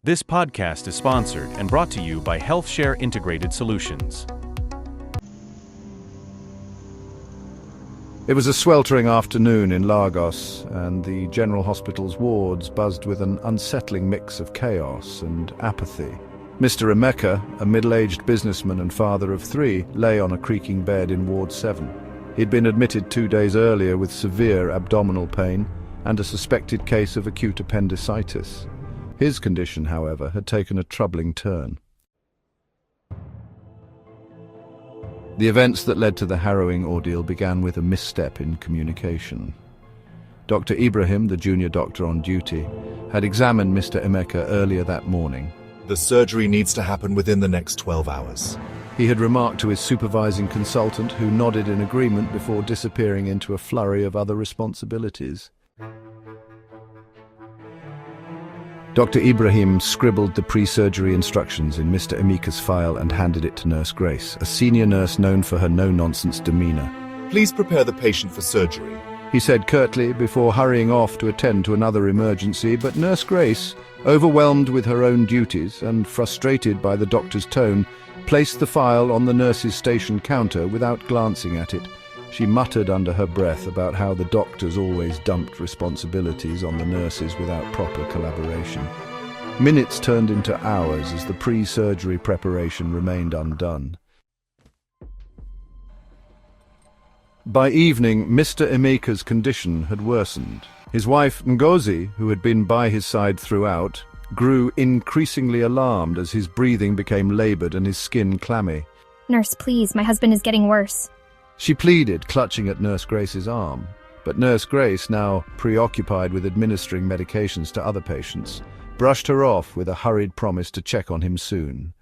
This podcast is sponsored and brought to you by HealthShare Integrated Solutions. It was a sweltering afternoon in Lagos, and the General Hospital's wards buzzed with an unsettling mix of chaos and apathy. Mr. Emeka, a middle-aged businessman and father of three, lay on a creaking bed in Ward 7. He'd been admitted 2 days earlier with severe abdominal pain and a suspected case of acute appendicitis. His condition, however, had taken a troubling turn. The events that led to the harrowing ordeal began with a misstep in communication. Dr. Ibrahim, the junior doctor on duty, had examined Mr. Emeka earlier that morning. The surgery needs to happen within the next 12 hours. He had remarked to his supervising consultant, who nodded in agreement before disappearing into a flurry of other responsibilities. Dr. Ibrahim scribbled the pre-surgery instructions in Mr. Emeka's file and handed it to Nurse Grace, a senior nurse known for her no-nonsense demeanor. Please prepare the patient for surgery, he said curtly before hurrying off to attend to another emergency, but Nurse Grace, overwhelmed with her own duties and frustrated by the doctor's tone, placed the file on the nurse's station counter without glancing at it. She muttered under her breath about how the doctors always dumped responsibilities on the nurses without proper collaboration. Minutes turned into hours as the pre-surgery preparation remained undone. By evening, Mr. Emeka's condition had worsened. His wife, Ngozi, who had been by his side throughout, grew increasingly alarmed as his breathing became labored and his skin clammy. "Nurse, please, my husband is getting worse." She pleaded, clutching at Nurse Grace's arm. But Nurse Grace, now preoccupied with administering medications to other patients, brushed her off with a hurried promise to check on him soon.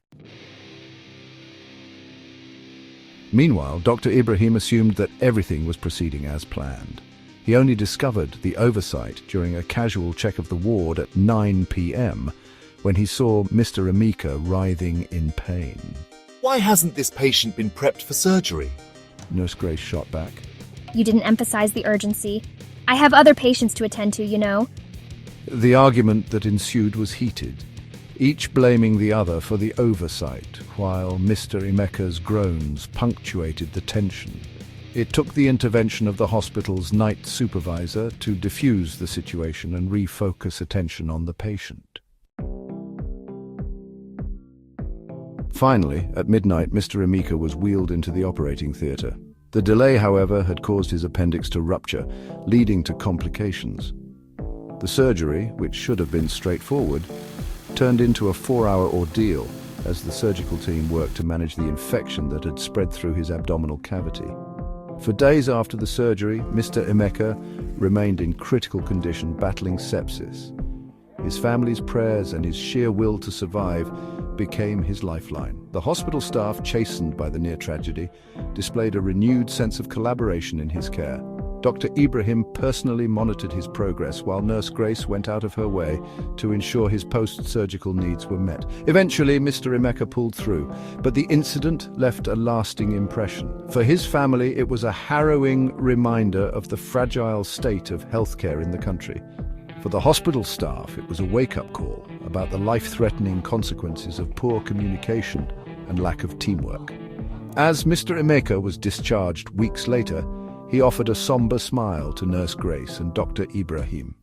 Meanwhile, Dr. Ibrahim assumed that everything was proceeding as planned. He only discovered the oversight during a casual check of the ward at 9 p.m. when he saw Mr. Emeka writhing in pain. Why hasn't this patient been prepped for surgery? Nurse Grace shot back. "You didn't emphasize the urgency. I have other patients to attend to, you know." The argument that ensued was heated, each blaming the other for the oversight, while Mr. Emeka's groans punctuated the tension. It took the intervention of the hospital's night supervisor to diffuse the situation and refocus attention on the patient. Finally, at midnight, Mr. Emeka was wheeled into the operating theatre. The delay, however, had caused his appendix to rupture, leading to complications. The surgery, which should have been straightforward, turned into a 4-hour ordeal as the surgical team worked to manage the infection that had spread through his abdominal cavity. For days after the surgery, Mr. Emeka remained in critical condition, battling sepsis. His family's prayers and his sheer will to survive became his lifeline. The hospital staff, chastened by the near tragedy, displayed a renewed sense of collaboration in his care. Dr. Ibrahim personally monitored his progress while Nurse Grace went out of her way to ensure his post-surgical needs were met. Eventually, Mr. Emeka pulled through, but the incident left a lasting impression. For his family, it was a harrowing reminder of the fragile state of healthcare in the country. For the hospital staff, it was a wake-up call about the life-threatening consequences of poor communication and lack of teamwork. As Mr. Emeka was discharged weeks later, he offered a somber smile to Nurse Grace and Dr. Ibrahim.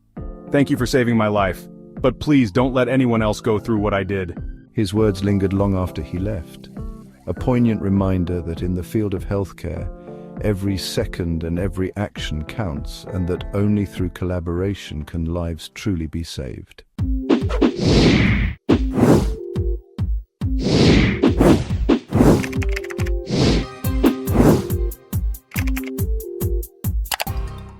Thank you for saving my life, but please don't let anyone else go through what I did. His words lingered long after he left, a poignant reminder that in the field of healthcare, every second and every action counts, and that only through collaboration can lives truly be saved.